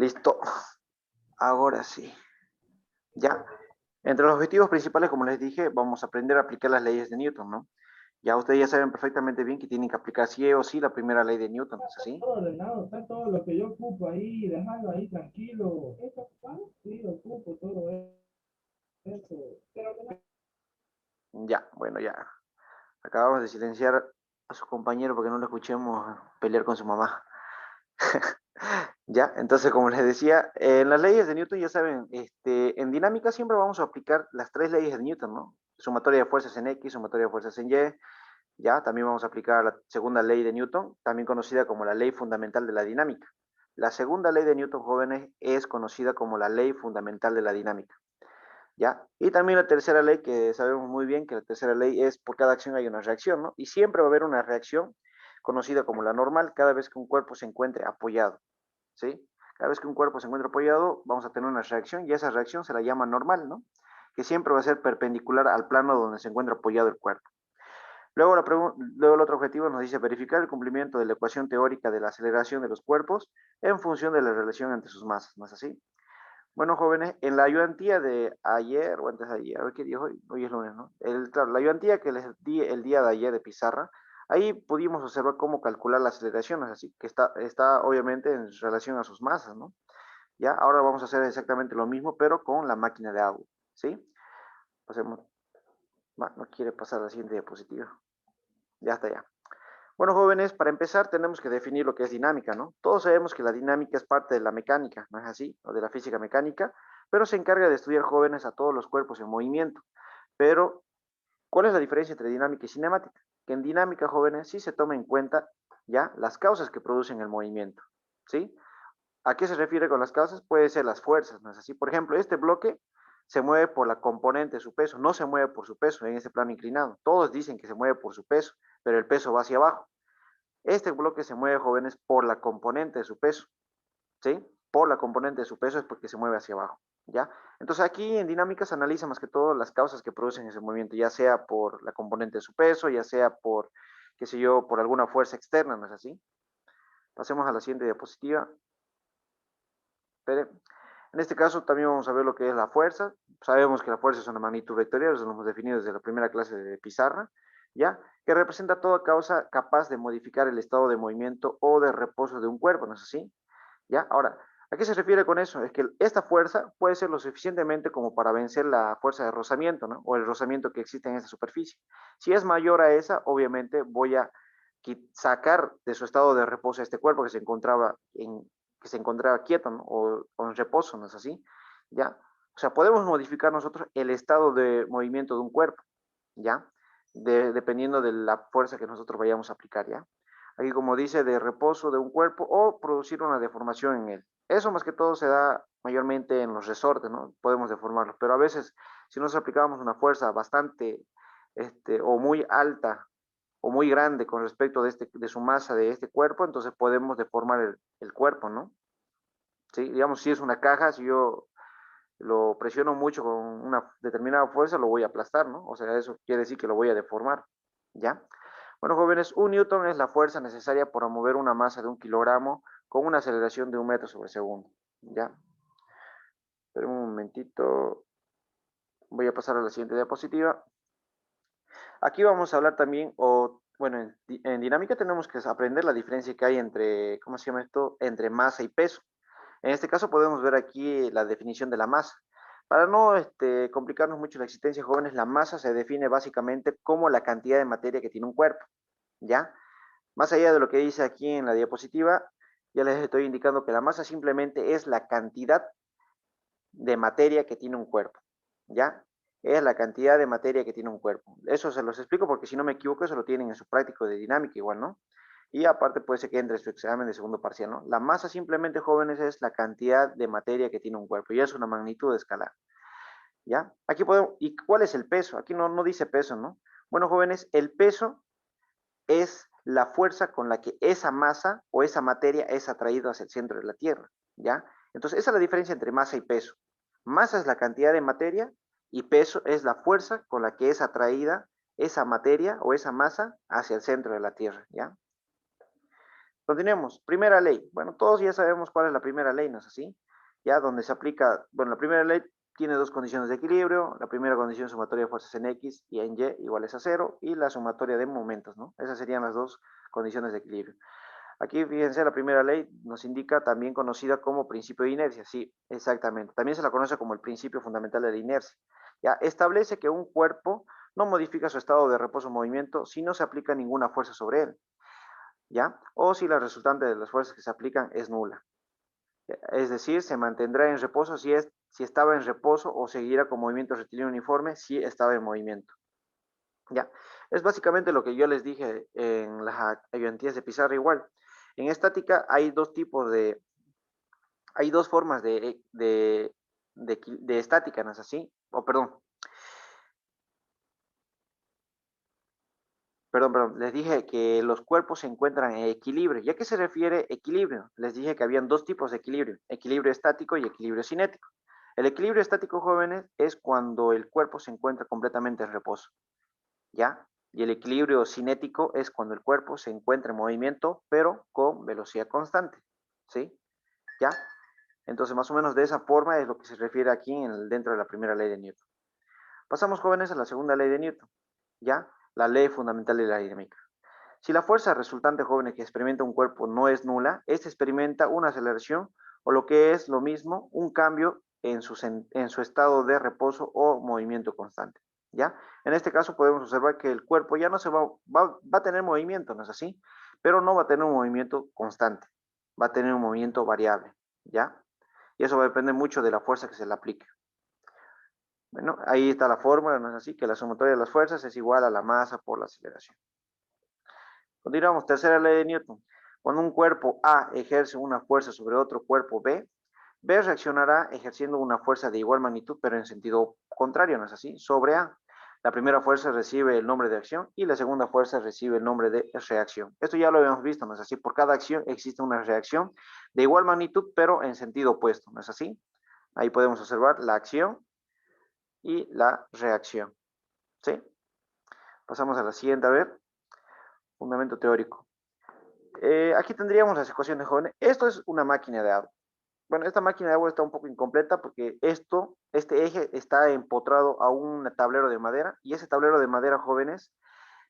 Listo. Ahora sí. Ya. Entre los objetivos principales, como les dije, vamos a aprender a aplicar las leyes de Newton, ¿no? Ya ustedes ya saben perfectamente bien que tienen que aplicar sí o sí la primera ley de Newton, ¿es así? Todo ordenado, está todo lo que yo ocupo ahí, dejarlo ahí tranquilo. ¿Eso ocupado? Sí, ocupo todo eso. Pero Ya, bueno, ya. Acabamos de silenciar a su compañero porque no lo escuchemos pelear con su mamá. Ya, entonces como les decía, en las leyes de Newton ya saben, en dinámica siempre vamos a aplicar las tres leyes de Newton, ¿no? Sumatoria de fuerzas en X, sumatoria de fuerzas en Y, ya, también vamos a aplicar la segunda ley de Newton, también conocida como la ley fundamental de la dinámica. La segunda ley de Newton, jóvenes, es conocida como la ley fundamental de la dinámica, ¿ya? Y también la tercera ley, que sabemos muy bien que la tercera ley es por cada acción hay una reacción, ¿no? Y siempre va a haber una reacción conocida como la normal cada vez que un cuerpo se encuentre apoyado, ¿sí? Cada vez que un cuerpo se encuentra apoyado, vamos a tener una reacción y esa reacción se la llama normal, ¿no? Que siempre va a ser perpendicular al plano donde se encuentra apoyado el cuerpo. Luego el otro objetivo nos dice verificar el cumplimiento de la ecuación teórica de la aceleración de los cuerpos en función de la relación entre sus masas, ¿no es así? Bueno, jóvenes, en la ayudantía de ayer, o antes de ayer, a ver qué día hoy, hoy es lunes, ¿no? Claro, la ayudantía que les di el día de ayer de pizarra, ahí pudimos observar cómo calcular las aceleraciones, así que está obviamente en relación a sus masas, ¿no? Ya, ahora vamos a hacer exactamente lo mismo, pero con la máquina de agua, ¿sí? Pasemos, no quiere pasar a la siguiente diapositiva, ya está ya. Bueno, jóvenes, para empezar tenemos que definir lo que es dinámica, ¿no? Todos sabemos que la dinámica es parte de la mecánica, ¿no es así? O de la física mecánica, pero se encarga de estudiar, jóvenes, a todos los cuerpos en movimiento. Pero, ¿cuál es la diferencia entre dinámica y cinemática? Que en dinámica, jóvenes, sí se toma en cuenta ya las causas que producen el movimiento, ¿sí? ¿A qué se refiere con las causas? Puede ser las fuerzas, ¿no es así? Por ejemplo, este bloque se mueve por la componente de su peso, no se mueve por su peso en este plano inclinado. Todos dicen que se mueve por su peso, pero el peso va hacia abajo. Este bloque se mueve, jóvenes, por la componente de su peso, ¿sí? Por la componente de su peso es porque se mueve hacia abajo, ¿ya? Entonces aquí en dinámica se analiza más que todo las causas que producen ese movimiento, ya sea por la componente de su peso, ya sea por, qué sé yo, por alguna fuerza externa, ¿no es así? Pasemos a la siguiente diapositiva. Espere. En este caso también vamos a ver lo que es la fuerza. Sabemos que la fuerza es una magnitud vectorial, eso lo hemos definido desde la primera clase de pizarra, ¿ya? Que representa toda causa capaz de modificar el estado de movimiento o de reposo de un cuerpo, ¿no es así? ¿Ya? Ahora, ¿a qué se refiere con eso? Es que esta fuerza puede ser lo suficientemente como para vencer la fuerza de rozamiento, ¿no? O el rozamiento que existe en esta superficie. Si es mayor a esa, obviamente voy a sacar de su estado de reposo a este cuerpo que se encontraba quieto, ¿no? O en reposo, ¿no es así? ¿Ya? O sea, podemos modificar nosotros el estado de movimiento de un cuerpo, ¿ya? Dependiendo de la fuerza que nosotros vayamos a aplicar, ¿ya? Aquí como dice, de reposo de un cuerpo o producir una deformación en él. Eso más que todo se da mayormente en los resortes, ¿no? Podemos deformarlos, pero a veces si nos aplicamos una fuerza bastante o muy alta o muy grande con respecto de su masa de este cuerpo, entonces podemos deformar el cuerpo, ¿no? ¿Sí? Digamos, si es una caja, si yo lo presiono mucho con una determinada fuerza, lo voy a aplastar, ¿no? O sea, eso quiere decir que lo voy a deformar, ¿ya? Bueno, jóvenes, un newton es la fuerza necesaria para mover una masa de 1 kilogramo con una aceleración de 1 metro sobre segundo, ¿ya? Espera un momentito, voy a pasar a la siguiente diapositiva. Aquí vamos a hablar también, o bueno, en dinámica tenemos que aprender la diferencia que hay entre, ¿cómo se llama esto? Entre masa y peso. En este caso podemos ver aquí la definición de la masa. Para no complicarnos mucho la existencia, jóvenes, la masa se define básicamente como la cantidad de materia que tiene un cuerpo, ¿ya? Más allá de lo que dice aquí en la diapositiva, ya les estoy indicando que la masa simplemente es la cantidad de materia que tiene un cuerpo, ¿ya? Es la cantidad de materia que tiene un cuerpo. Eso se los explico porque si no me equivoco, eso lo tienen en su práctico de dinámica igual, ¿no? Y aparte puede ser que entre su examen de segundo parcial, ¿no? La masa simplemente, jóvenes, es la cantidad de materia que tiene un cuerpo y es una magnitud escalar, ¿ya? Aquí podemos, ¿y cuál es el peso? Aquí no dice peso, ¿no? Bueno, jóvenes, el peso es la fuerza con la que esa masa o esa materia es atraída hacia el centro de la Tierra, ¿ya? Entonces, esa es la diferencia entre masa y peso. Masa es la cantidad de materia y peso es la fuerza con la que es atraída esa materia o esa masa hacia el centro de la Tierra, ¿ya? Continuemos. Primera ley. Bueno, todos ya sabemos cuál es la primera ley, ¿no es así? Ya donde se aplica, bueno, la primera ley tiene dos condiciones de equilibrio. La primera condición sumatoria de fuerzas en X y en Y iguales a 0 y la sumatoria de momentos, ¿no? Esas serían las dos condiciones de equilibrio. Aquí, fíjense, la primera ley nos indica también conocida como principio de inercia. Sí, exactamente. También se la conoce como el principio fundamental de la inercia. Ya, establece que un cuerpo no modifica su estado de reposo o movimiento si no se aplica ninguna fuerza sobre él. ¿Ya? O si la resultante de las fuerzas que se aplican es nula. Es decir, se mantendrá en reposo si estaba en reposo o seguirá con movimiento rectilíneo uniforme si estaba en movimiento. ¿Ya? Es básicamente lo que yo les dije en las ayudantías de pizarra igual. En estática hay dos formas de estática, ¿no es así? Perdón, les dije que los cuerpos se encuentran en equilibrio. ¿Y a qué se refiere equilibrio? Les dije que habían dos tipos de equilibrio, equilibrio estático y equilibrio cinético. El equilibrio estático, jóvenes, es cuando el cuerpo se encuentra completamente en reposo, ¿ya? Y el equilibrio cinético es cuando el cuerpo se encuentra en movimiento, pero con velocidad constante, ¿sí? ¿Ya? Entonces, más o menos de esa forma es lo que se refiere aquí dentro de la primera ley de Newton. Pasamos, jóvenes, a la segunda ley de Newton, ¿ya? La ley fundamental de la dinámica. Si la fuerza resultante, jóvenes, que experimenta un cuerpo no es nula, este experimenta una aceleración o lo que es lo mismo, un cambio en su estado de reposo o movimiento constante. ¿Ya? En este caso podemos observar que el cuerpo ya no va a tener movimiento, ¿no es así? Pero no va a tener un movimiento constante, va a tener un movimiento variable, ¿ya? Y eso va a depender mucho de la fuerza que se le aplique. Bueno, ahí está la fórmula, ¿no es así? Que la sumatoria de las fuerzas es igual a la masa por la aceleración. Continuamos, tercera ley de Newton. Cuando un cuerpo A ejerce una fuerza sobre otro cuerpo B, B reaccionará ejerciendo una fuerza de igual magnitud, pero en sentido contrario, ¿no es así? Sobre A. La primera fuerza recibe el nombre de acción y la segunda fuerza recibe el nombre de reacción. Esto ya lo habíamos visto, ¿no es así? Por cada acción existe una reacción de igual magnitud, pero en sentido opuesto, ¿no es así? Ahí podemos observar la acción y la reacción, ¿sí? Pasamos a la siguiente, a ver, fundamento teórico. Aquí tendríamos las ecuaciones, jóvenes. Esto es una máquina de agua. Bueno, esta máquina de agua está un poco incompleta porque este eje está empotrado a un tablero de madera y ese tablero de madera, jóvenes,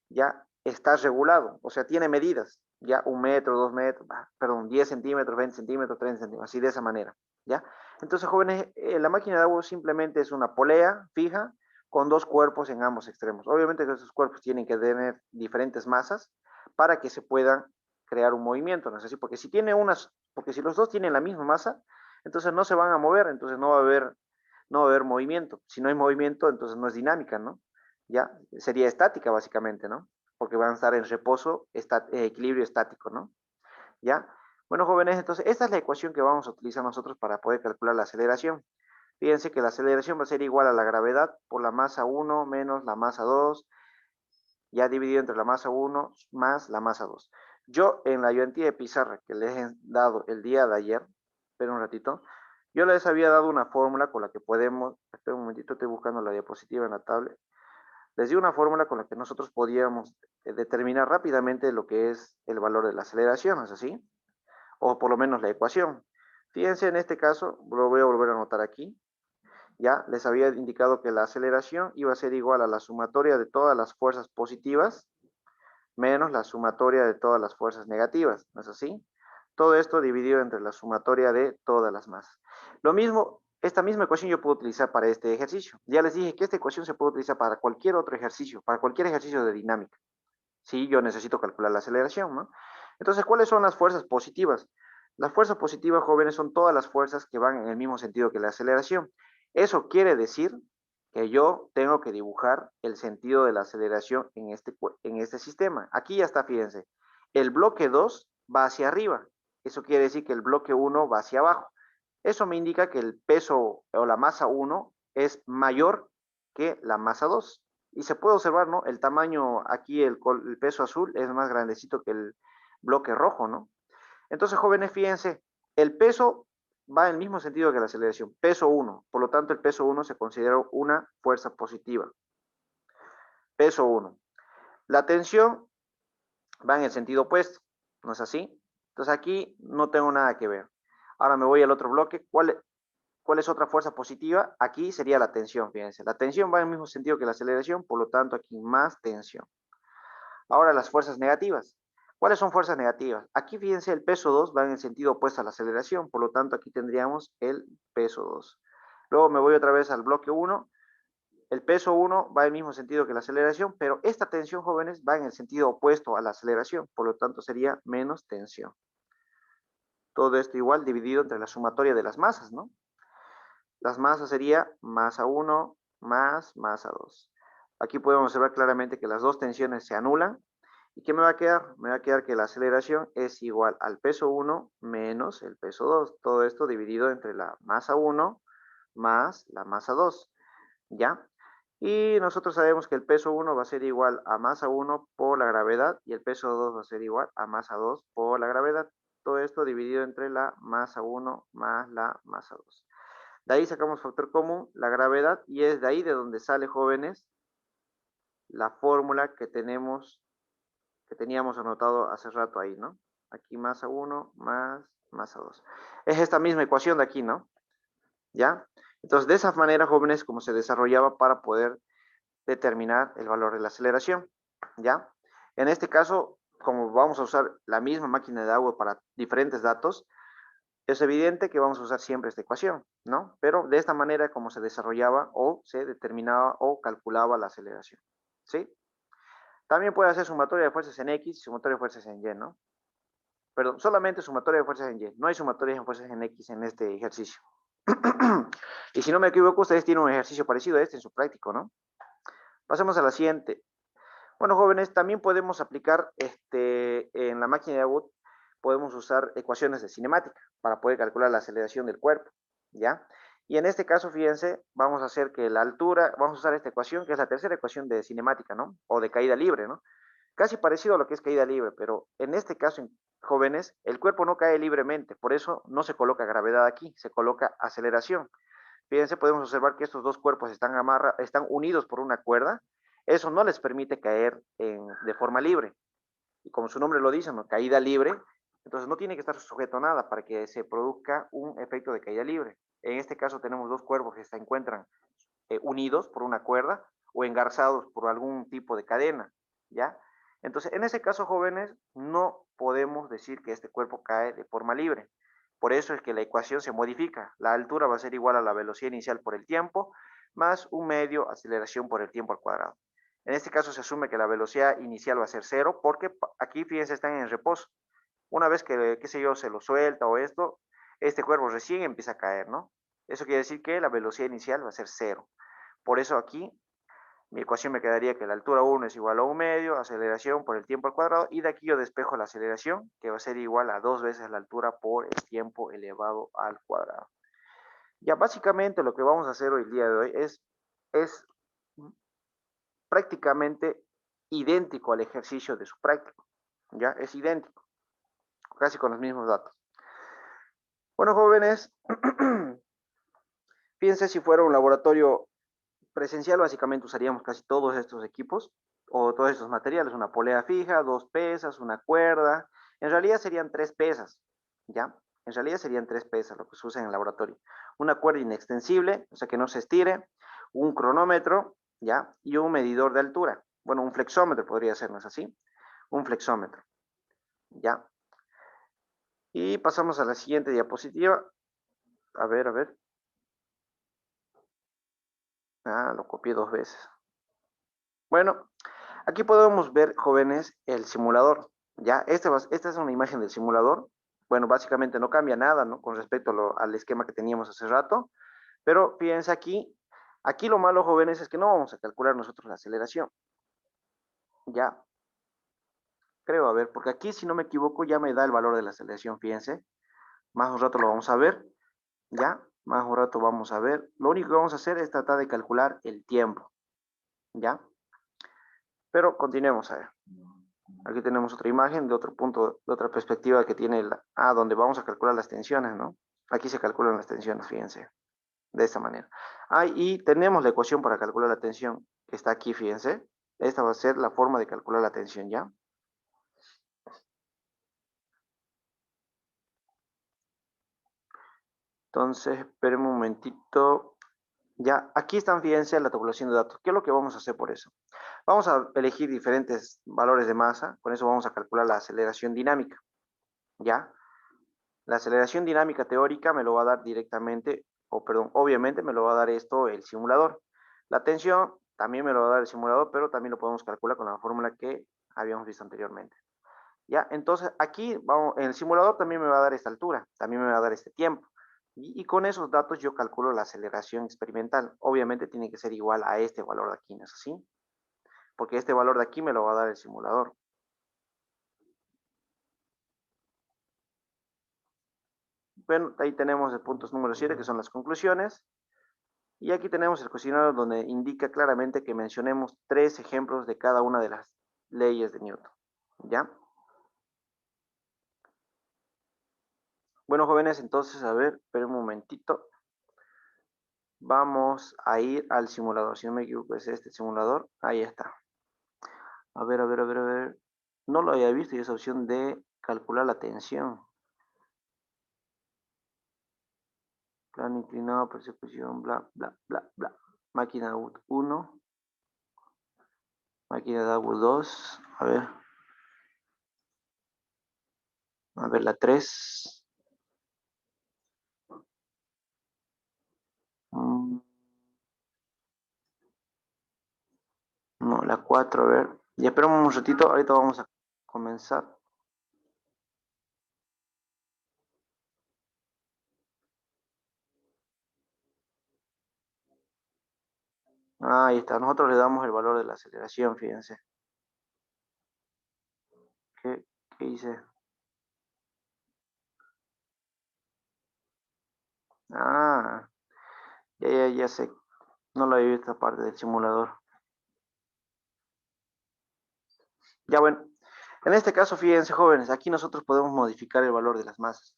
ya está regulado, o sea, tiene medidas, ya 1 metro, 2 metros, perdón, 10 centímetros, 20 centímetros, 30 centímetros, así de esa manera, ¿ya? Entonces, jóvenes, la máquina de agua simplemente es una polea fija con dos cuerpos en ambos extremos. Obviamente que esos cuerpos tienen que tener diferentes masas para que se puedan crear un movimiento, ¿no es así? Porque si los dos tienen la misma masa, entonces no se van a mover, entonces no va a haber movimiento. Si no hay movimiento, entonces no es dinámica, ¿no? Ya sería estática básicamente, ¿no? Porque van a estar en reposo, equilibrio estático, ¿no? ¿Ya? Bueno, jóvenes, entonces esta es la ecuación que vamos a utilizar nosotros para poder calcular la aceleración. Fíjense que la aceleración va a ser igual a la gravedad por la masa 1 menos la masa 2, ya dividido entre la masa 1 más la masa 2. Yo en la ayudantía de pizarra que les he dado el día de ayer, espera un ratito, yo les había dado una fórmula con la que podemos, espera un momentito, estoy buscando la diapositiva en la tablet, les di una fórmula con la que nosotros podíamos determinar rápidamente lo que es el valor de la aceleración, ¿es así? O por lo menos la ecuación. Fíjense, en este caso, lo voy a volver a anotar aquí, ya les había indicado que la aceleración iba a ser igual a la sumatoria de todas las fuerzas positivas menos la sumatoria de todas las fuerzas negativas, ¿no es así? Todo esto dividido entre la sumatoria de todas las masas. Lo mismo, esta misma ecuación yo puedo utilizar para este ejercicio. Ya les dije que esta ecuación se puede utilizar para cualquier otro ejercicio, para cualquier ejercicio de dinámica. Si yo necesito calcular la aceleración, ¿no? Entonces, ¿cuáles son las fuerzas positivas? Las fuerzas positivas, jóvenes, son todas las fuerzas que van en el mismo sentido que la aceleración. Eso quiere decir que yo tengo que dibujar el sentido de la aceleración en este sistema. Aquí ya está, fíjense. El bloque 2 va hacia arriba. Eso quiere decir que el bloque 1 va hacia abajo. Eso me indica que el peso o la masa 1 es mayor que la masa 2. Y se puede observar, ¿no? El tamaño aquí, el peso azul es más grandecito que el bloque rojo, ¿no? Entonces, jóvenes, fíjense, el peso va en el mismo sentido que la aceleración, peso 1. Por lo tanto, el peso 1 se considera una fuerza positiva. Peso 1. La tensión va en el sentido opuesto, ¿no es así? Entonces aquí no tengo nada que ver. Ahora me voy al otro bloque. ¿Cuál es otra fuerza positiva? Aquí sería la tensión, fíjense. La tensión va en el mismo sentido que la aceleración, por lo tanto aquí más tensión. Ahora las fuerzas negativas. ¿Cuáles son fuerzas negativas? Aquí fíjense, el peso 2 va en el sentido opuesto a la aceleración, por lo tanto aquí tendríamos el peso 2. Luego me voy otra vez al bloque 1. El peso 1 va en el mismo sentido que la aceleración, pero esta tensión, jóvenes, va en el sentido opuesto a la aceleración, por lo tanto sería menos tensión. Todo esto igual dividido entre la sumatoria de las masas, ¿no? Las masas sería masa 1 más masa 2. Aquí podemos observar claramente que las dos tensiones se anulan. ¿Y qué me va a quedar? Me va a quedar que la aceleración es igual al peso 1 menos el peso 2. Todo esto dividido entre la masa 1 más la masa 2. ¿Ya? Y nosotros sabemos que el peso 1 va a ser igual a masa 1 por la gravedad y el peso 2 va a ser igual a masa 2 por la gravedad. Todo esto dividido entre la masa 1 más la masa 2. De ahí sacamos factor común, la gravedad, y es de ahí de donde sale, jóvenes, la fórmula que teníamos anotado hace rato ahí, ¿no? Aquí masa 1 más masa 2. Es esta misma ecuación de aquí, ¿no? ¿Ya? Entonces, de esa manera, jóvenes, como se desarrollaba para poder determinar el valor de la aceleración, ¿ya? En este caso, como vamos a usar la misma máquina de agua para diferentes datos, es evidente que vamos a usar siempre esta ecuación, ¿no? Pero de esta manera como se desarrollaba o se determinaba o calculaba la aceleración, ¿sí? También puede hacer sumatoria de fuerzas en X y sumatoria de fuerzas en Y, ¿no? Perdón, solamente sumatoria de fuerzas en Y. No hay sumatoria de fuerzas en X en este ejercicio. Y si no me equivoco, ustedes tienen un ejercicio parecido a este en su práctico, ¿no? Pasemos a la siguiente. Bueno, jóvenes, también podemos aplicar en la máquina de Abbott, podemos usar ecuaciones de cinemática para poder calcular la aceleración del cuerpo, ¿ya? Y en este caso, fíjense, vamos a hacer que la altura, vamos a usar esta ecuación, que es la tercera ecuación de cinemática, ¿no? O de caída libre, ¿no? Casi parecido a lo que es caída libre, pero en este caso, jóvenes, el cuerpo no cae libremente, por eso no se coloca gravedad aquí, se coloca aceleración. Fíjense, podemos observar que estos dos cuerpos están unidos por una cuerda. Eso no les permite caer de forma libre. Y como su nombre lo dice, ¿no? Caída libre, entonces no tiene que estar sujeto a nada para que se produzca un efecto de caída libre. En este caso tenemos dos cuerpos que se encuentran unidos por una cuerda o engarzados por algún tipo de cadena, ¿ya? Entonces, en ese caso, jóvenes, no podemos decir que este cuerpo cae de forma libre. Por eso es que la ecuación se modifica. La altura va a ser igual a la velocidad inicial por el tiempo, más un medio aceleración por el tiempo al cuadrado. En este caso se asume que la velocidad inicial va a ser cero, porque aquí, fíjense, están en reposo. Una vez que, qué sé yo, se lo suelta o esto, este cuerpo recién empieza a caer, ¿no? Eso quiere decir que la velocidad inicial va a ser cero. Por eso aquí mi ecuación me quedaría que la altura 1 es igual a un medio, aceleración por el tiempo al cuadrado, y de aquí yo despejo la aceleración, que va a ser igual a 2 veces la altura por el tiempo elevado al cuadrado. Ya básicamente lo que vamos a hacer hoy día de hoy es prácticamente idéntico al ejercicio de su práctico. Ya es idéntico, casi con los mismos datos. Bueno, jóvenes, fíjense, si fuera un laboratorio presencial, básicamente usaríamos casi todos estos equipos o todos estos materiales, una polea fija, dos pesas, una cuerda. En realidad serían tres pesas, ¿ya? En realidad serían tres pesas lo que se usa en el laboratorio. Una cuerda inextensible, o sea que no se estire, un cronómetro, ¿ya? Y un medidor de altura. Bueno, un flexómetro podría ser, ¿no es así? Un flexómetro, ¿ya? Y pasamos a la siguiente diapositiva. A ver, a ver. Ah, lo copié dos veces. Bueno, aquí podemos ver, jóvenes, el simulador. Ya, esta es una imagen del simulador. Bueno, básicamente no cambia nada, ¿no? Con respecto al esquema que teníamos hace rato. Pero fíjense aquí lo malo, jóvenes, es que no vamos a calcular nosotros la aceleración. Ya, creo, a ver, porque aquí, si no me equivoco, ya me da el valor de la aceleración, fíjense. Más un rato lo vamos a ver, ¿ya? Más un rato vamos a ver. Lo único que vamos a hacer es tratar de calcular el tiempo, ¿ya? Pero continuemos a ver. Aquí tenemos otra imagen de otro punto, de otra perspectiva que tiene donde vamos a calcular las tensiones, ¿no? Aquí se calculan las tensiones, fíjense, de esta manera. Y tenemos la ecuación para calcular la tensión, que está aquí, fíjense. Esta va a ser la forma de calcular la tensión, ¿ya? Entonces, esperen un momentito. Ya, aquí están, fíjense, la tabulación de datos. ¿Qué es lo que vamos a hacer por eso? Vamos a elegir diferentes valores de masa. Con eso vamos a calcular la aceleración dinámica. ¿Ya? La aceleración dinámica teórica me lo va a dar directamente, o perdón, obviamente me lo va a dar esto el simulador. La tensión también me lo va a dar el simulador, pero también lo podemos calcular con la fórmula que habíamos visto anteriormente. ¿Ya? Entonces, aquí vamos, en el simulador también me va a dar esta altura, también me va a dar este tiempo. Y con esos datos yo calculo la aceleración experimental. Obviamente tiene que ser igual a este valor de aquí, ¿no es así? Porque este valor de aquí me lo va a dar el simulador. Bueno, ahí tenemos el punto número 7, que son las conclusiones. Y aquí tenemos el cuestionario donde indica claramente que mencionemos 3 ejemplos de cada una de las leyes de Newton. ¿Ya? Bueno, jóvenes, entonces, a ver, esperen un momentito. Vamos a ir al simulador. Si no me equivoco, es este simulador. Ahí está. A ver, a ver, a ver, a ver. No lo había visto y esa opción de calcular la tensión. Plano inclinado, persecución, bla, bla, bla, bla. Máquina de ABUD 1. Máquina de ABUD 2. A ver. A ver, la 3. No, la 4, a ver. Ya esperamos un ratito, ahorita vamos a comenzar. Ah, ahí está, nosotros le damos el valor de la aceleración, fíjense. ¿Qué hice? Ah, ya sé. No lo había visto parte del simulador. Ya bueno, en este caso, fíjense, jóvenes, aquí nosotros podemos modificar el valor de las masas.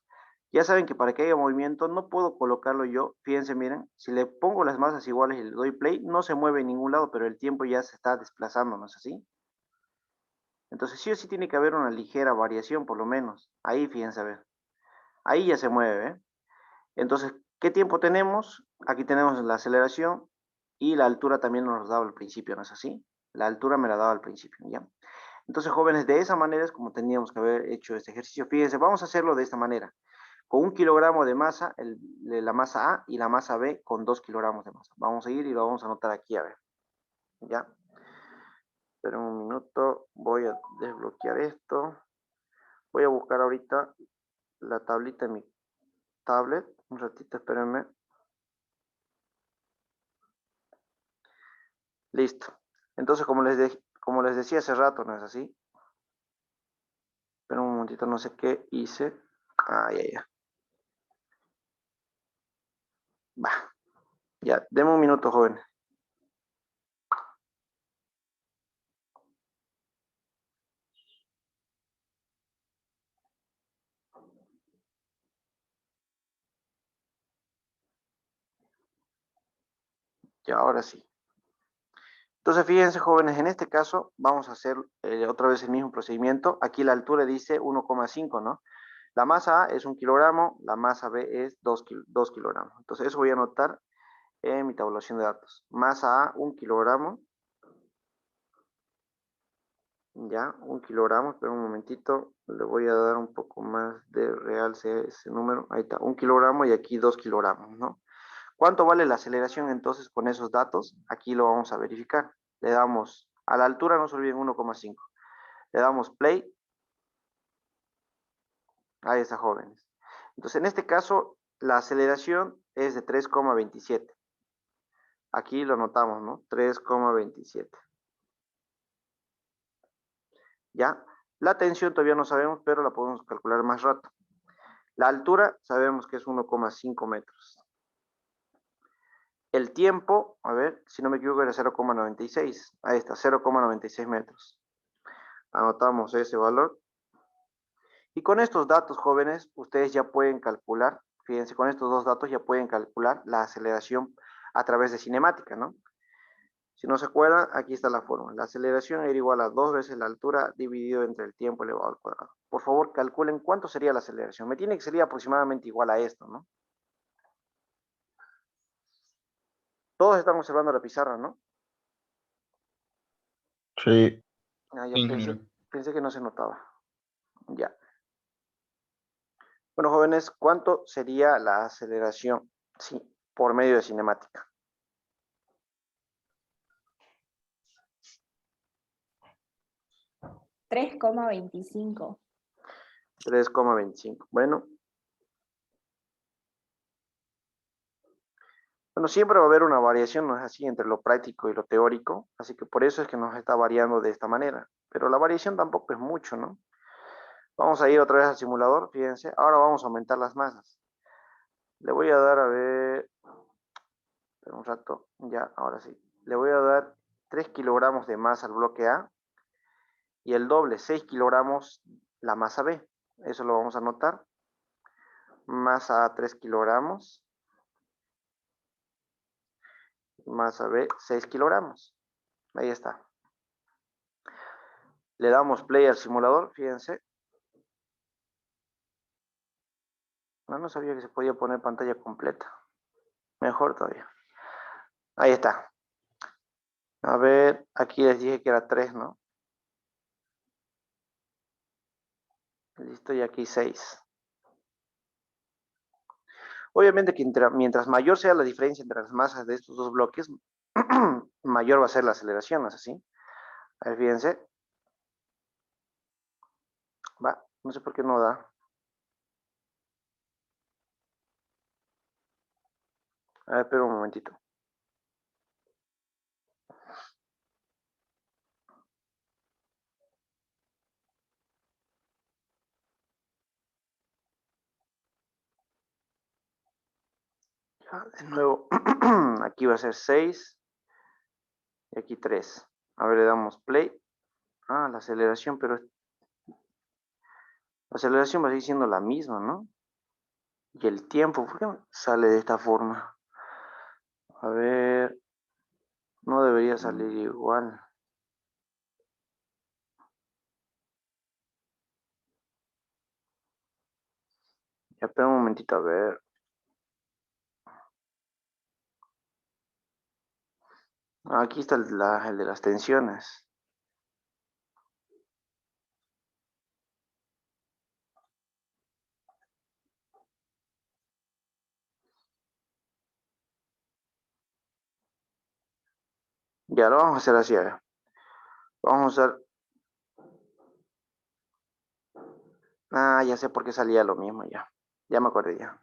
Ya saben que para que haya movimiento no puedo colocarlo yo. Fíjense, miren, si le pongo las masas iguales y le doy play, no se mueve en ningún lado, pero el tiempo ya se está desplazando, ¿no es así? Entonces sí o sí tiene que haber una ligera variación, por lo menos. Ahí, fíjense, a ver. Ahí ya se mueve, ¿eh? Entonces, ¿qué tiempo tenemos? Aquí tenemos la aceleración y la altura también nos daba al principio, ¿no es así? La altura me la daba al principio, ¿ya? Entonces, jóvenes, de esa manera es como teníamos que haber hecho este ejercicio. Fíjense, vamos a hacerlo de esta manera. Con 1 kilogramo de masa, la masa A y la masa B con 2 kilogramos de masa. Vamos a ir y lo vamos a anotar aquí, a ver. ¿Ya? Esperen un minuto, voy a desbloquear esto. Voy a buscar ahorita la tablita en mi tablet. Un ratito, espérenme. Listo. Entonces, como les decía hace rato, ¿no es así? Pero un momentito, no sé qué hice. Ah, ya. Va. Ya, deme un minuto, joven. Ya, ahora sí. Entonces, fíjense, jóvenes, en este caso vamos a hacer otra vez el mismo procedimiento. Aquí la altura dice 1,5, ¿no? La masa A es 1 kilogramo, la masa B es 2 kilogramos. Entonces, eso voy a anotar en mi tabulación de datos. Masa A, 1 kilogramo. Ya, 1 kilogramo. Espera un momentito. Le voy a dar un poco más de realce a ese número. Ahí está, 1 kilogramo y aquí 2 kilogramos, ¿no? ¿Cuánto vale la aceleración entonces con esos datos? Aquí lo vamos a verificar. Le damos, a la altura no se olviden 1,5. Le damos play. Ahí está, jóvenes. Entonces, en este caso, la aceleración es de 3,27. Aquí lo notamos, ¿no? 3,27. ¿Ya? La tensión todavía no sabemos, pero la podemos calcular más rato. La altura sabemos que es 1,5 metros. El tiempo, a ver, si no me equivoco, era 0,96. Ahí está, 0,96 metros. Anotamos ese valor. Y con estos datos, jóvenes, ustedes ya pueden calcular, fíjense, con estos dos datos ya pueden calcular la aceleración a través de cinemática, ¿no? Si no se acuerdan, aquí está la fórmula. La aceleración era igual a 2 veces la altura dividido entre el tiempo elevado al cuadrado. Por favor, calculen cuánto sería la aceleración. Me tiene que salir aproximadamente igual a esto, ¿no? Todos están observando la pizarra, ¿no? Sí. Ah, ya Ingeniero. pensé que no se notaba. Ya. Bueno, jóvenes, ¿cuánto sería la aceleración? Sí, por medio de cinemática. 3,25. 3,25. Bueno, siempre va a haber una variación, ¿no es así?, entre lo práctico y lo teórico, así que por eso es que nos está variando de esta manera. Pero la variación tampoco es mucho, ¿no? Vamos a ir otra vez al simulador, fíjense. Ahora vamos a aumentar las masas. Le voy a dar, a ver, espera un rato, ya, ahora sí. Le voy a dar 3 kilogramos de masa al bloque A y el doble, 6 kilogramos, la masa B. Eso lo vamos a anotar. Masa A, 3 kilogramos. Masa B, 6 kilogramos. Ahí está. Le damos play al simulador, fíjense. No sabía que se podía poner pantalla completa. Mejor todavía. Ahí está. A ver, aquí les dije que era 3, ¿no? Listo, y aquí 6. Obviamente que mientras mayor sea la diferencia entre las masas de estos dos bloques, mayor va a ser la aceleración, ¿no es así? A ver, fíjense. Va, no sé por qué no da. A ver, espera un momentito. Ya, de nuevo, aquí va a ser 6 y aquí 3. A ver, le damos play. Ah, la aceleración, pero la aceleración va a seguir siendo la misma, ¿no? Y el tiempo, ¿por qué sale de esta forma? A ver, no debería salir igual. Ya, espera un momentito, a ver. Aquí está el de las tensiones. Ya, lo vamos a hacer así, a ver. Vamos a usar... Ah, ya sé por qué salía lo mismo, ya. Ya me acordé, ya.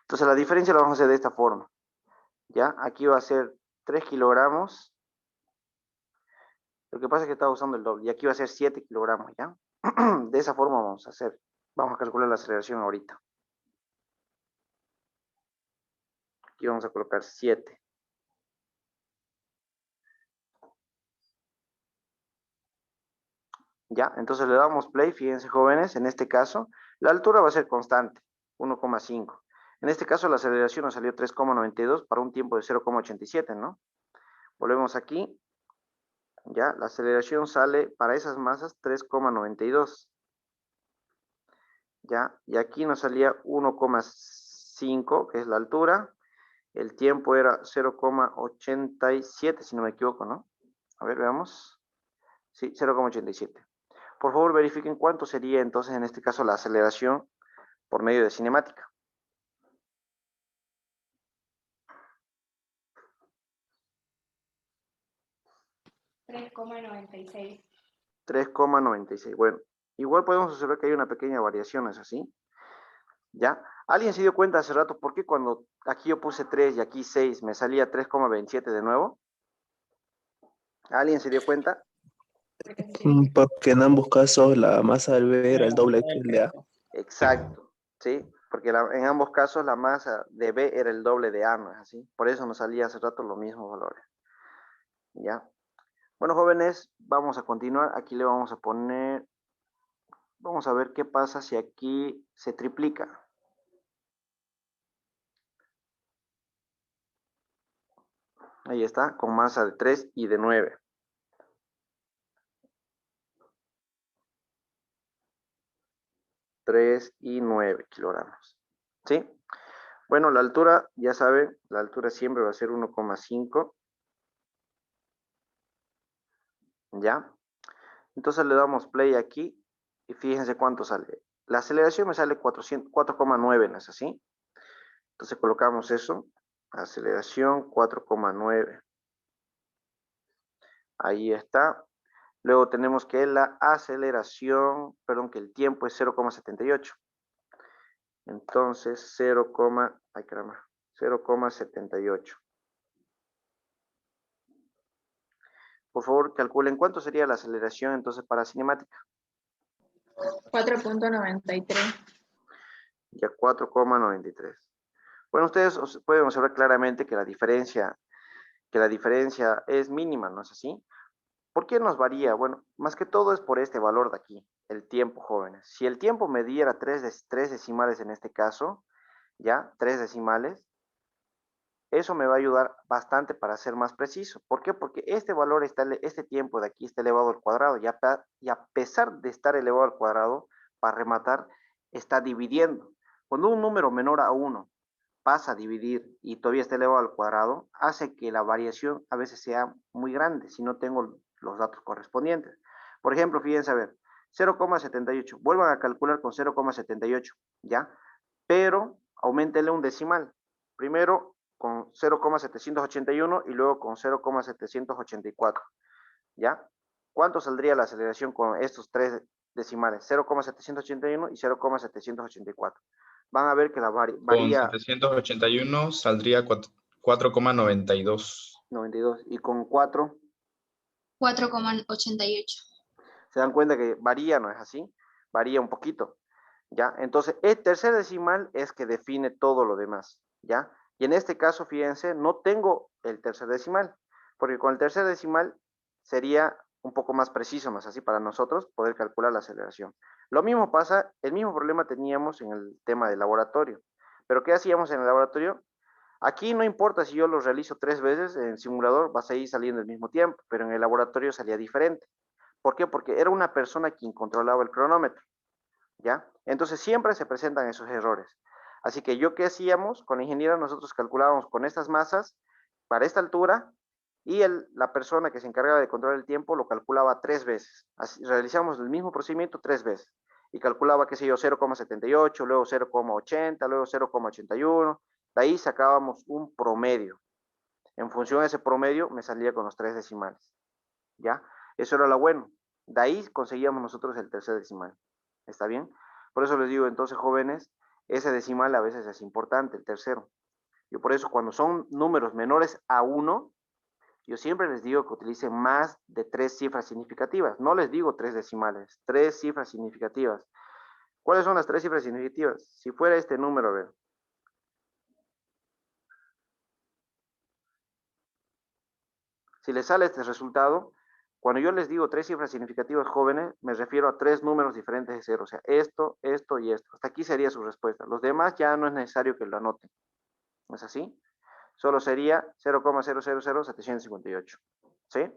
Entonces la diferencia la vamos a hacer de esta forma. Ya, aquí va a ser 3 kilogramos. Lo que pasa es que estaba usando el doble. Y aquí va a ser 7 kilogramos, ¿ya? De esa forma vamos a hacer. Vamos a calcular la aceleración ahorita. Aquí vamos a colocar 7. Ya, entonces le damos play, fíjense jóvenes, en este caso, la altura va a ser constante, 1,5. En este caso la aceleración nos salió 3,92 para un tiempo de 0,87, ¿no? Volvemos aquí, ya, la aceleración sale para esas masas 3,92. Ya, y aquí nos salía 1,5, que es la altura. El tiempo era 0,87, si no me equivoco, ¿no? A ver, veamos. Sí, 0,87. Por favor, verifiquen cuánto sería entonces en este caso la aceleración por medio de cinemática. 3,96. 3,96. Bueno, igual podemos observar que hay una pequeña variación, ¿es así? ¿Ya? ¿Alguien se dio cuenta hace rato por qué cuando aquí yo puse 3 y aquí 6 me salía 3,27 de nuevo? ¿Alguien se dio cuenta? Porque en ambos casos la masa del B era el doble que el de A. Exacto, ¿sí? Porque en ambos casos la masa de B era el doble de A, ¿no es así? Por eso nos salía hace rato los mismos valores. ¿Ya? Bueno, jóvenes, vamos a continuar. Aquí le vamos a poner, vamos a ver qué pasa si aquí se triplica. Ahí está, con masa de 3 y de 9. 3 y 9 kilogramos. ¿Sí? Bueno, la altura, ya saben, la altura siempre va a ser 1,5. ¿Ya? Entonces le damos play aquí y fíjense cuánto sale. La aceleración me sale 4,9, ¿no es así? Entonces colocamos eso, aceleración 4,9. Ahí está. Luego tenemos que la aceleración, perdón, que el tiempo es 0,78. Entonces 0,78. Por favor, calculen cuánto sería la aceleración entonces para cinemática. 4.93. Ya 4,93. Bueno, ustedes pueden observar claramente que la diferencia es mínima, ¿no es así? ¿Por qué nos varía? Bueno, más que todo es por este valor de aquí, el tiempo, jóvenes. Si el tiempo me diera tres decimales en este caso, ya, 3 decimales, eso me va a ayudar bastante para ser más preciso. ¿Por qué? Porque este valor, este tiempo de aquí está elevado al cuadrado y a pesar de estar elevado al cuadrado, para rematar, está dividiendo. Cuando un número menor a 1 pasa a dividir y todavía está elevado al cuadrado, hace que la variación a veces sea muy grande si no tengo los datos correspondientes. Por ejemplo, fíjense a ver, 0,78. Vuelvan a calcular con 0,78, ¿ya? Pero aumentenle un decimal. Primero con 0,781 y luego con 0,784, ¿ya? ¿Cuánto saldría la aceleración con estos tres decimales? 0,781 y 0,784. Van a ver que la Con varía 781 saldría 4,92. 92 y con 4 4,88. se dan cuenta que varía, ¿no es así? Varía un poquito, ¿ya? Entonces, el tercer decimal es que define todo lo demás, ¿ya? Y en este caso, fíjense, no tengo el tercer decimal, porque con el tercer decimal sería un poco más preciso, ¿no es así? Para nosotros poder calcular la aceleración. Lo mismo pasa, el mismo problema teníamos en el tema del laboratorio. Pero ¿qué hacíamos en el laboratorio? Aquí no importa si yo lo realizo 3 veces, en el simulador va a seguir saliendo al mismo tiempo, pero en el laboratorio salía diferente. ¿Por qué? Porque era una persona quien controlaba el cronómetro, ¿ya? Entonces siempre se presentan esos errores. Así que yo, ¿qué hacíamos? Con la ingeniera nosotros calculábamos con estas masas para esta altura y la persona que se encargaba de controlar el tiempo lo calculaba 3 veces. Así, realizamos el mismo procedimiento 3 veces y calculaba, qué sé yo, 0,78, luego 0,80, luego 0,81. De ahí sacábamos un promedio. En función de ese promedio me salía con los 3 decimales, ¿ya? Eso era lo bueno. De ahí conseguíamos nosotros el tercer decimal. ¿Está bien? Por eso les digo, entonces, jóvenes, ese decimal a veces es importante, el tercero. Y por eso cuando son números menores a 1, yo siempre les digo que utilicen más de 3 cifras significativas. No les digo 3 decimales, 3 cifras significativas. ¿Cuáles son las 3 cifras significativas? Si fuera este número, a ver. Si les sale este resultado, cuando yo les digo 3 cifras significativas, jóvenes, me refiero a 3 números diferentes de cero. O sea, esto, esto y esto. Hasta aquí sería su respuesta. Los demás ya no es necesario que lo anoten. ¿No es así? Solo sería 0,000758. ¿Sí?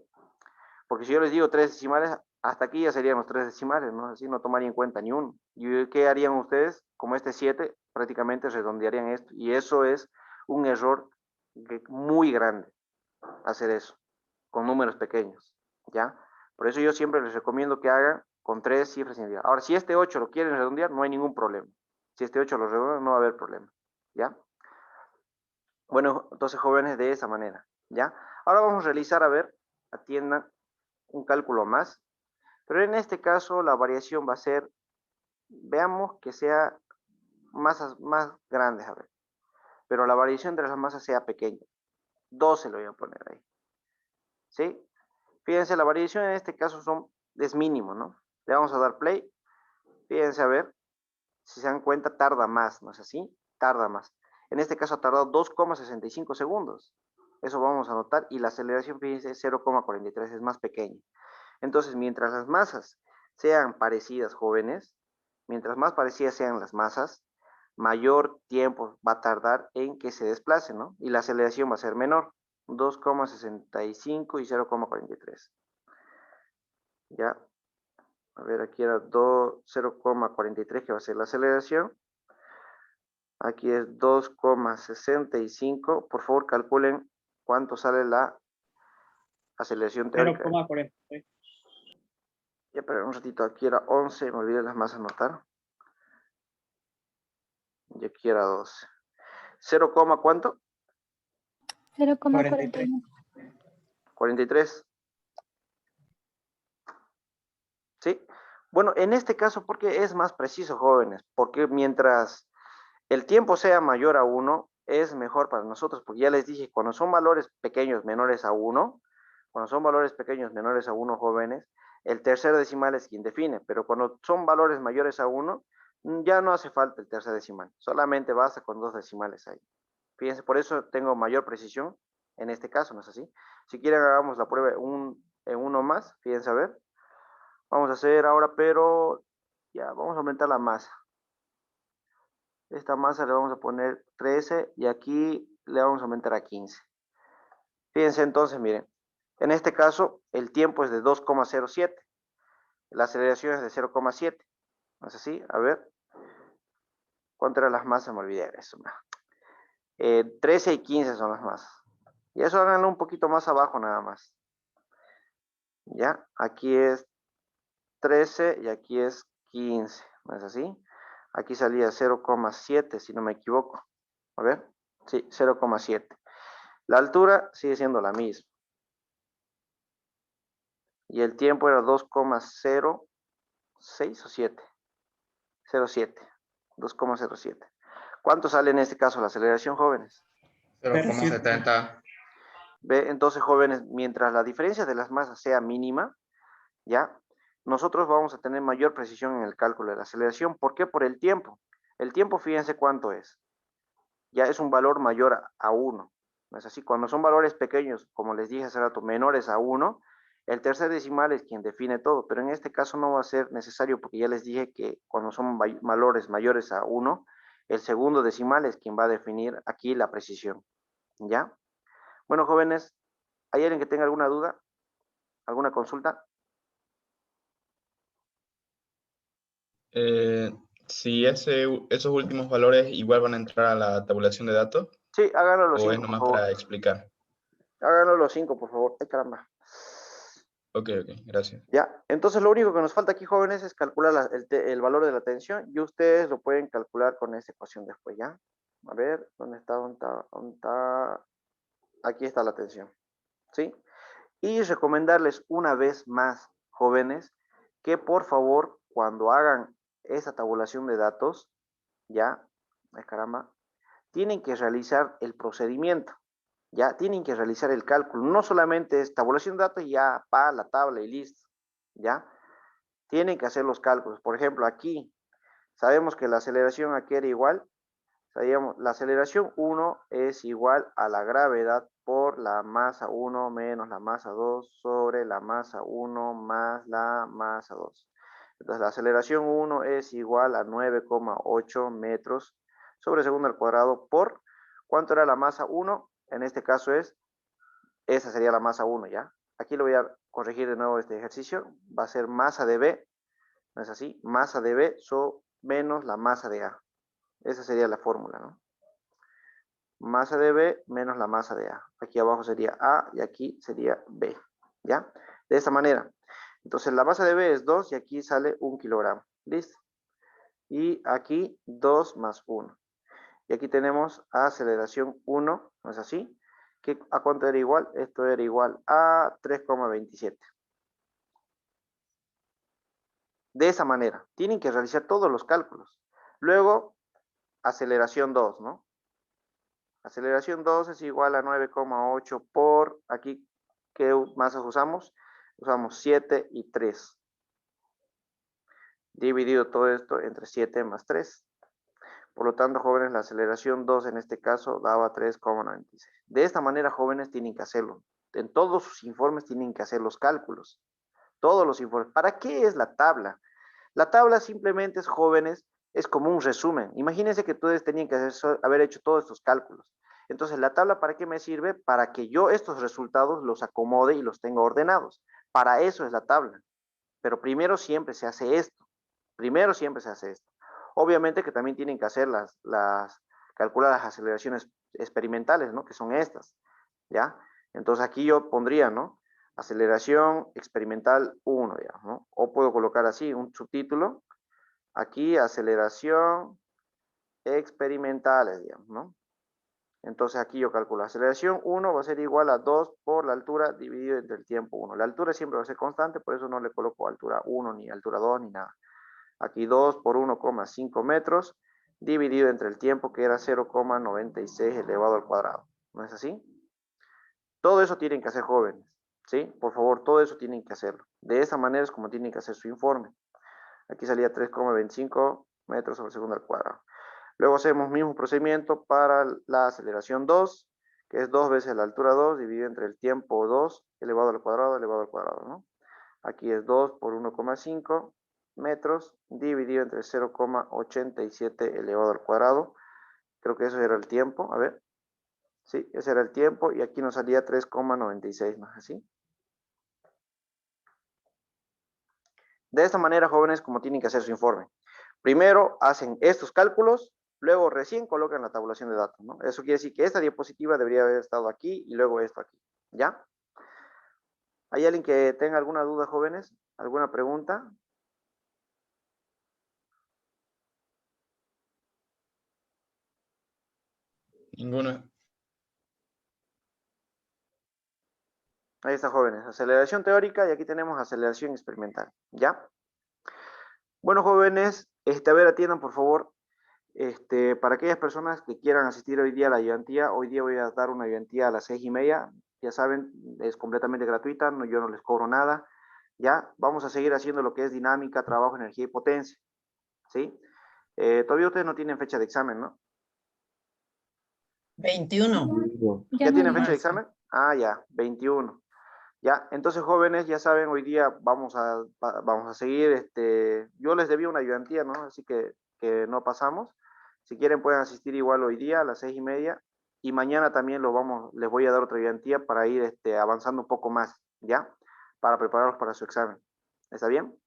Porque si yo les digo 3 decimales, hasta aquí ya serían los 3 decimales, ¿no? Así no tomaría en cuenta ni uno. ¿Y qué harían ustedes? Como este 7, prácticamente redondearían esto. Y eso es un error muy grande, hacer eso con números pequeños, ¿ya? Por eso yo siempre les recomiendo que hagan con 3 cifras significativas. Ahora, si este 8 lo quieren redondear, no hay ningún problema. Si este 8 lo redondean, no va a haber problema, ¿ya? Bueno, entonces, jóvenes, de esa manera, ¿ya? Ahora vamos a realizar, a ver, atiendan un cálculo más, pero en este caso la variación va a ser, veamos que sea masas más grandes, a ver, pero la variación de las masas sea pequeña. 12 lo voy a poner ahí, ¿sí? Fíjense, la variación en este caso es mínimo, ¿no? Le vamos a dar play. Fíjense a ver, si se dan cuenta, tarda más, ¿no es así? Tarda más. En este caso ha tardado 2,65 segundos. Eso vamos a notar. Y la aceleración, fíjense, es 0,43, es más pequeña. Entonces, mientras las masas sean parecidas, jóvenes, mientras más parecidas sean las masas, mayor tiempo va a tardar en que se desplacen, ¿no? Y la aceleración va a ser menor, 2,65 y 0,43. Ya, a ver, aquí era 0,43 que va a ser la aceleración. Aquí es 2,65. Por favor, calculen cuánto sale la aceleración teórica. 0,46. Ya, pero un ratito, aquí era 11, me olvidé las más anotar. Y aquí era 12. 0, ¿cuánto? 0,41. 43. ¿Sí? Bueno, en este caso, porque es más preciso, jóvenes, porque mientras el tiempo sea mayor a 1, es mejor para nosotros, porque ya les dije, cuando son valores pequeños menores a 1, jóvenes, el tercer decimal es quien define, pero cuando son valores mayores a 1, ya no hace falta el tercer decimal, solamente basta con 2 decimales ahí. Fíjense, por eso tengo mayor precisión en este caso, ¿no es así? Si quieren, hagamos la prueba en uno más, fíjense a ver. Vamos a hacer ahora, pero ya, vamos a aumentar la masa. Esta masa le vamos a poner 13 y aquí le vamos a aumentar a 15. Fíjense entonces, miren, en este caso el tiempo es de 2,07. La aceleración es de 0,7. ¿No es así? A ver. ¿Cuánto eran las masas? Me olvidé de eso. 13 y 15 son las masas. Y eso háganlo un poquito más abajo nada más. Ya, aquí es 13 y aquí es 15. ¿No es así? Aquí salía 0,7 si no me equivoco. A ver. Sí, 0,7. La altura sigue siendo la misma. Y el tiempo era 2,06 o 7. 07. 2,07. ¿Cuánto sale en este caso la aceleración, jóvenes? 0,70. ¿Ve? Entonces, jóvenes, mientras la diferencia de las masas sea mínima, ¿ya? Nosotros vamos a tener mayor precisión en el cálculo de la aceleración. ¿Por qué? Por el tiempo. El tiempo, fíjense cuánto es. Ya es un valor mayor a 1. ¿No es así? Cuando son valores pequeños, como les dije hace rato, menores a 1, el tercer decimal es quien define todo, pero en este caso no va a ser necesario porque ya les dije que cuando son valores mayores a 1, el segundo decimal es quien va a definir aquí la precisión. ¿Ya? Bueno, jóvenes, ¿hay alguien que tenga alguna duda? ¿Alguna consulta? Si esos últimos valores igual van a entrar a la tabulación de datos, Sí, háganlo los o es 5, por nomás favor. para explicar. Háganlo los 5, por favor. Ay, caramba. Ok, gracias. Ya, entonces lo único que nos falta aquí, jóvenes, es calcular el valor de la tensión y ustedes lo pueden calcular con esta ecuación después, ¿ya? A ver, ¿dónde está? ¿Dónde está? ¿Dónde está? Aquí está la tensión, ¿sí? Y recomendarles una vez más, jóvenes, que por favor, cuando hagan esa tabulación de datos, ¿ya? Ay, caramba, tienen que realizar el procedimiento, ¿ya? Tienen que realizar el cálculo, no solamente es tabulación de datos y ya, pa, la tabla y listo, ¿ya? Tienen que hacer los cálculos. Por ejemplo, aquí sabemos que la aceleración aquí era igual. Sabíamos, la aceleración 1 es igual a la gravedad por la masa 1 menos la masa 2 sobre la masa 1 más la masa 2. Entonces, la aceleración 1 es igual a 9,8 metros sobre segundo al cuadrado por, ¿cuánto era la masa 1? En este caso esa sería la masa 1, ¿ya? Aquí lo voy a corregir de nuevo este ejercicio. Va a ser masa de B, ¿no es así? Masa de B menos la masa de A. Esa sería la fórmula, ¿no? Masa de B menos la masa de A. Aquí abajo sería A y aquí sería B, ¿ya? De esta manera. Entonces la masa de B es 2 y aquí sale 1 kilogramo. ¿Listo? Y aquí 2 más 1. Y aquí tenemos aceleración 1, ¿no es así? ¿A cuánto era igual? Esto era igual a 3,27. De esa manera, tienen que realizar todos los cálculos. Luego, aceleración 2, ¿no? Aceleración 2 es igual a 9,8 por, aquí, ¿qué masas usamos? Usamos 7 y 3. Dividido todo esto entre 7 más 3. Por lo tanto, jóvenes, la aceleración 2 en este caso daba 3,96. De esta manera, jóvenes, tienen que hacerlo. En todos sus informes tienen que hacer los cálculos. Todos los informes. ¿Para qué es la tabla? La tabla simplemente es, jóvenes, es como un resumen. Imagínense que ustedes tenían que haber hecho todos estos cálculos. Entonces, ¿la tabla para qué me sirve? Para que yo estos resultados los acomode y los tenga ordenados. Para eso es la tabla. Pero primero siempre se hace esto. Primero siempre se hace esto. Obviamente que también tienen que hacer calcula las aceleraciones experimentales, ¿no? Que son estas, ¿ya? Entonces aquí yo pondría, ¿no? Aceleración experimental 1, ya, ¿no? O puedo colocar así un subtítulo. Aquí, aceleración experimentales, digamos, ¿no? Entonces aquí yo calculo aceleración 1 va a ser igual a 2 por la altura dividido entre el tiempo 1. La altura siempre va a ser constante, por eso no le coloco altura 1, ni altura 2, ni nada. Aquí 2 por 1,5 metros dividido entre el tiempo, que era 0,96 elevado al cuadrado. ¿No es así? Todo eso tienen que hacer, jóvenes, ¿sí? Por favor, todo eso tienen que hacerlo. De esa manera es como tienen que hacer su informe. Aquí salía 3,25 metros sobre segundo al cuadrado. Luego hacemos mismo procedimiento para la aceleración 2, que es 2 veces la altura 2 dividido entre el tiempo 2 elevado al cuadrado, ¿no? Aquí es 2 por 1,5 metros dividido entre 0,87 elevado al cuadrado. Creo que eso era el tiempo, a ver. Sí, ese era el tiempo y aquí nos salía 3,96, ¿no es así? De esta manera, jóvenes, como tienen que hacer su informe. Primero hacen estos cálculos, luego recién colocan la tabulación de datos, ¿no? Eso quiere decir que esta diapositiva debería haber estado aquí y luego esto aquí, ¿ya? ¿Hay alguien que tenga alguna duda, jóvenes? ¿Alguna pregunta? Ninguna. Ahí está, jóvenes. Aceleración teórica y aquí tenemos aceleración experimental, ¿ya? Bueno, jóvenes, a ver, atiendan, por favor. Para aquellas personas que quieran asistir hoy día a la ayudantía, hoy día voy a dar una ayudantía a las 6:30. Ya saben, es completamente gratuita, no, yo no les cobro nada. Ya, vamos a seguir haciendo lo que es dinámica, trabajo, energía y potencia. ¿Sí? Todavía ustedes no tienen fecha de examen, ¿no? 21. ¿Ya tienen fecha de marzo. examen? Ah, ya, 21. Ya, entonces, jóvenes, ya saben, hoy día vamos a seguir, yo les debía una ayudantía, ¿no? Así que no pasamos. Si quieren pueden asistir igual hoy día a las 6:30 y mañana también les voy a dar otra ayudantía para ir avanzando un poco más, ¿ya? Para prepararlos para su examen. ¿Está bien?